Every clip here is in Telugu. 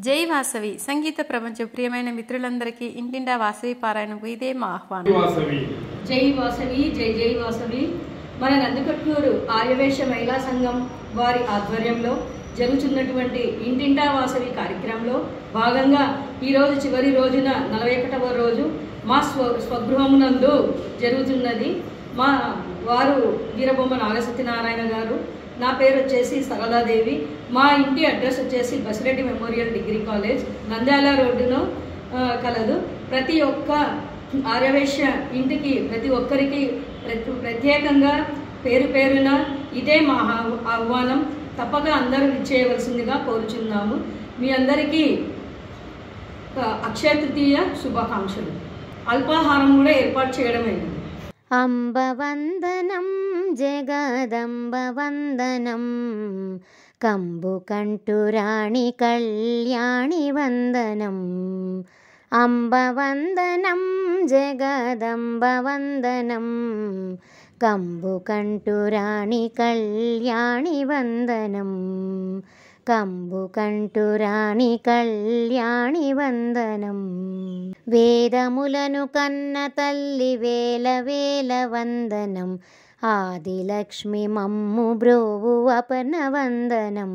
జై వాసవి సంగీత ప్రపంచ ప్రియమైన మిత్రులందరికీ ఇంటిండా వాసవి పారాయణకు ఇదే మా ఆహ్వానం. జై వాసవి, జై జై వాసవి. మన నందికొట్కూరు ఆర్యవేశ మహిళా సంఘం వారి ఆధ్వర్యంలో జరుగుతున్నటువంటి ఇంటింటా వాసవి కార్యక్రమంలో భాగంగా ఈరోజు చివరి రోజున 41వ రోజు మా స్వగృహమునందు జరుగుతున్నది. మా వారు వీరబొమ్మ నాగసత్యనారాయణ గారు, నా పేరు వచ్చేసి సరళాదేవి. మా ఇంటి అడ్రస్ వచ్చేసి Basireddy memorial degree college, Nandyal రోడ్డులో కలదు. ప్రతి ఒక్క ఆర్యవేశ్య ఇంటికి ప్రతి ఒక్కరికి ప్రత్యేకంగా పేరు పేరున ఇదే మా ఆహ్వానం. తప్పక అందరూ ఇచ్చేయవలసిందిగా కోరుచున్నాము. మీ అందరికీ అక్షయ తృతీయ శుభాకాంక్షలు. అల్పాహారం కూడా ఏర్పాటు చేయడమైంది. అంబవందనం జగదంబవందనం కంబుకంఠురాణి కళ్యాణి వందనం. అంబవందనం జగదంబవందనం కంబుకంఠురాణి కళ్యాణి వందనం. కంబుకంఠురాణి కళ్యాణి వందనం. వేదములను కన్న తల్లి వేల వేల వందనం. ఆదిలక్ష్మి మమ్ము బ్రోవు అపర్ణ వందనం.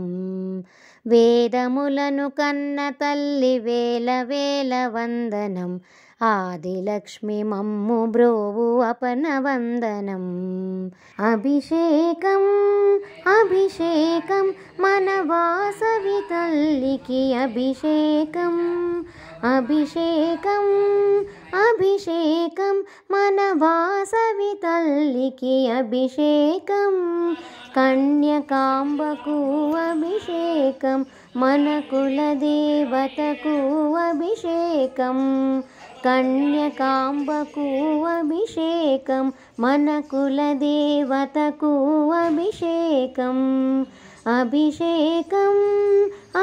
వేదములను కన్న తల్లి వేల వేల వందనం. ఆదిలక్ష్మి మమ్ము బ్రోవు అపర్ణ వందనం. అభిషేకం అభిషేకం మన వాసవి తల్లికి అభిషేకం. అభిషేకం అభిషేకం మన వాసవి తల్లికి అభిషేకం. కన్యకాంబకు అభిషేకం మన కులదేవతకు అభిషేకం. కన్యకాంబకు అభిషేకం మన కులదేవతకు అభిషేకం. అభిషేకం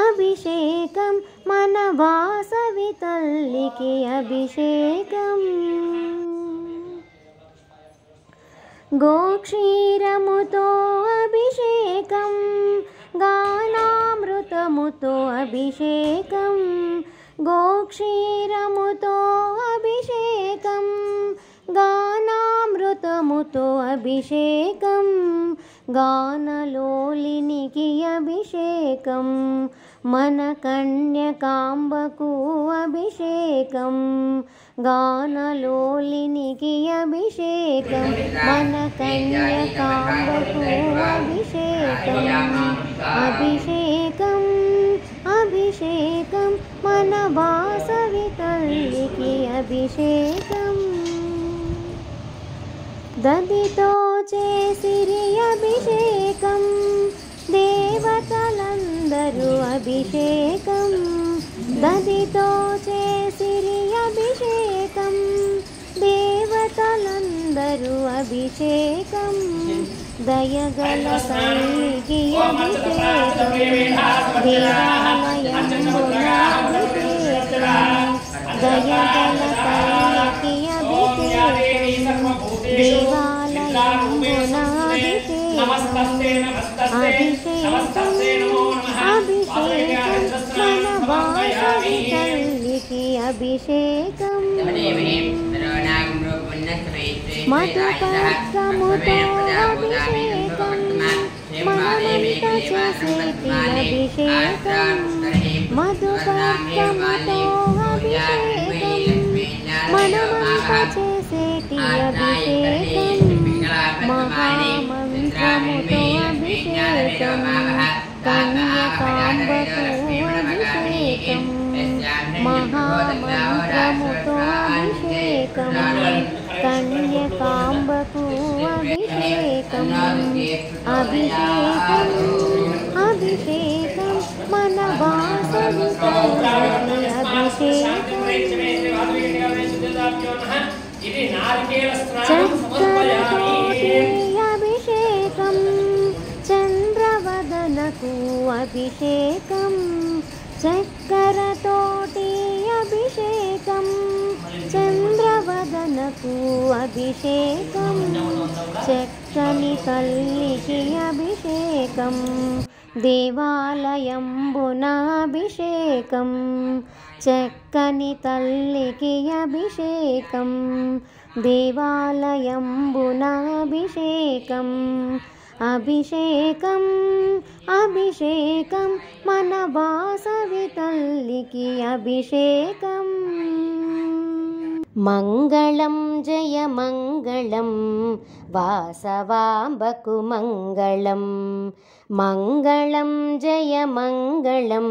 అభిషేకం మన వాసవి తల్లికి అభిషేకం. గోక్షీరముతో అభిషేకం గానామృతముతో అభిషేకం. గోక్షీరముతో అభిషేకం గానామృతముతో అభిషేకం. గానలోలినికి అభిషేకం మన కన్యకాంబకు అభిషేకం. గానలోలినికి అభిషేకం మన కన్యకాంబకు అభిషేకం. అభిషేకం అభిషేకం మన వాసవి తల్లికి అభిషేకం. దదితో చేసిరి అభిషేకం దేవతలందరూ అభిషేకం. దదితో చేసిరి అభిషేకం దేవతలందరూ అభిషేకం. దయగల తల్లికి అభిషేకం దేవాలయమున అభిషేకం. దయగల తల్లికి అభిషేకం దేవాలయమున అభిషేకం. అభిషేకం అభిషేకం మన వాసవి తల్లికి అభిషేకం. మధుపర్కముతో అభిషేకం మనమంత చేసేటి అభిషేకం. మధుపర్కముతో అభిషేకం మనమంత చేసేటి అభిషేకం. మహామంత్రముతో అభిషేకం కన్యకాంబకు అభిషేకం. మహామంత్రముతో అభిషేకం కన్యకాంబకు అభిషేకం. అభిషేకం అభిషేకం మన వాసవి తల్లికి అభిషేకం. చక్రతోటి అభిషేకం చంద్రవదనకు అభిషేకం. చక్రతోటి అభిషేకం చంద్రవదనకు అభిషేకం. చక్కని తల్లికి అభిషేకం దేవాలయంబునాభిషేకం చక్కని తల్లికి అభిషేకం దేవాలయంబునాభిషేకం అభిషేకం అభిషేకం మన వాసవి తల్లికి అభిషేకం మంగళం జయ మంగళం వాసవాంబకు మంగళం మంగళం జయ మంగళం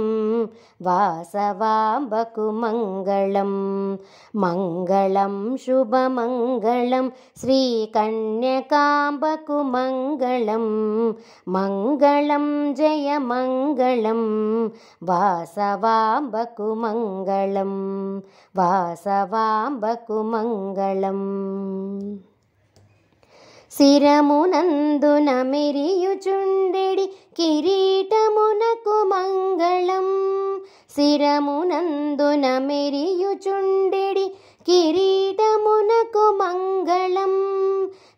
వాసవాంబకు మంగళం మంగళం శుభమంగళం శ్రీకన్యకాంబకు మంగళం మంగళం జయ మంగళం వాసవాంబకు మంగళం వాసవాంబకు మంగళం శిరమునందున మెరియుచుండెడి కిరీటమునకు మంగళం శిరమునందున మెరియుచుండెడి కిరీటమునకు మంగళం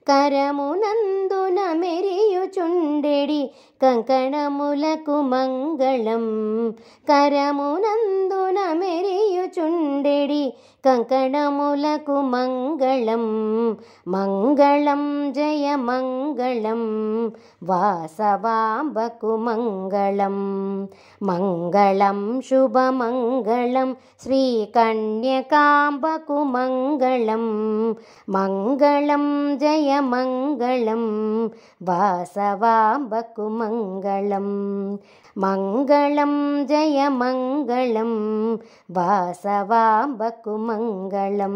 కరమునందున మెరియుచుండెడి కంకణములకు మంగళం కరమునందున మెరియుచుండెడి కంకణములకు మంగళం మంగళం జయ మంగళం వాసవాంబకు మంగళం మంగళం శుభమంగళం శ్రీకన్యకాంబకు మంగళం మంగళం జయ మంగళం వాసవాంబకు మంగళం మంగళం జయ మంగళం వాసవాంబకు మంగళం